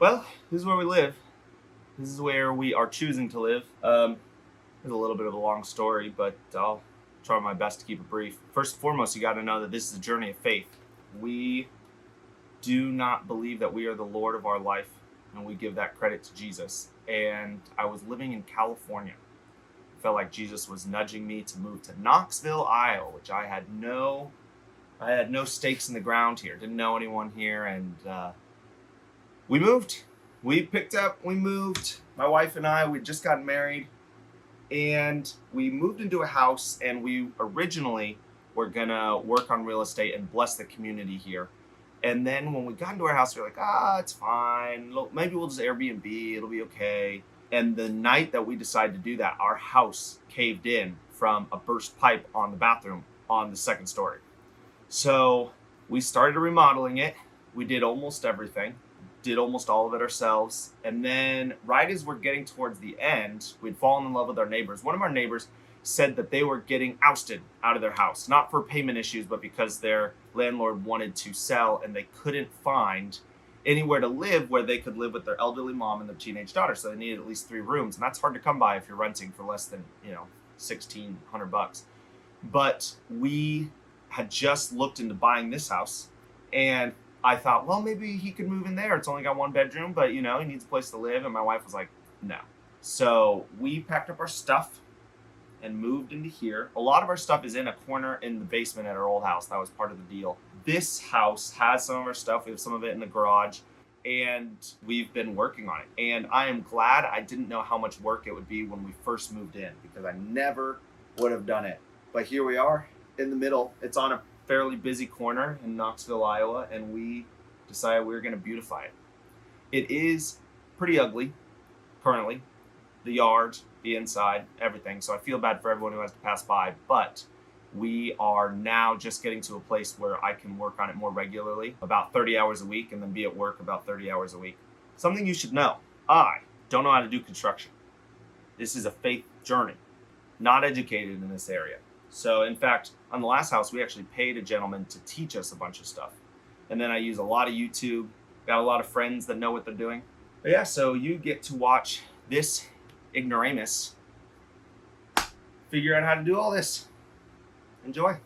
Well, this is where we live. This is where we are choosing to live. It's a little bit of a long story, but I'll try my best to keep it brief. First and foremost, you got to know that this is a journey of faith. We do not believe that we are the Lord of our life, and we give that credit to Jesus. And I was living in California. I felt like Jesus was nudging me to move to Knoxville, Iowa, which I had no stakes in the ground here. Didn't know anyone here, and we moved. We picked up. We moved. My wife and I. We just got married, and we moved into a house. And we originally were gonna work on real estate and bless the community here. And then when we got into our house, we were like, it's fine. Maybe we'll just Airbnb. It'll be okay. And the night that we decided to do that, our house caved in from a burst pipe on the bathroom on the second story. So we started remodeling it. We did almost everything, did almost all of it ourselves. And then right as we're getting towards the end, we'd fallen in love with our neighbors. One of our neighbors said that they were getting ousted out of their house, not for payment issues, but because their landlord wanted to sell and they couldn't find anywhere to live where they could live with their elderly mom and their teenage daughter. So they needed at least 3 rooms. And that's hard to come by if you're renting for less than, $1,600. But we had just looked into buying this house, and I thought, well, maybe he could move in there. It's only got 1 bedroom, but he needs a place to live. And my wife was like, no. So we packed up our stuff and moved into here. A lot of our stuff is in a corner in the basement at our old house. That was part of the deal. This house has some of our stuff. We have some of it in the garage, and we've been working on it. And I am glad I didn't know how much work it would be when we first moved in, because I never would have done it. But here we are in the middle. It's on a fairly busy corner in Knoxville, Iowa, and we decided we were going to beautify it. It is pretty ugly currently. The yard, the inside, everything. So I feel bad for everyone who has to pass by, but we are now just getting to a place where I can work on it more regularly, about 30 hours a week, and then be at work about 30 hours a week. Something you should know: I don't know how to do construction. This is a faith journey, not educated in this area. So in fact, on the last house, we actually paid a gentleman to teach us a bunch of stuff. And then I use a lot of YouTube, got a lot of friends that know what they're doing. But yeah, so you get to watch this ignoramus figure out how to do all this. Enjoy.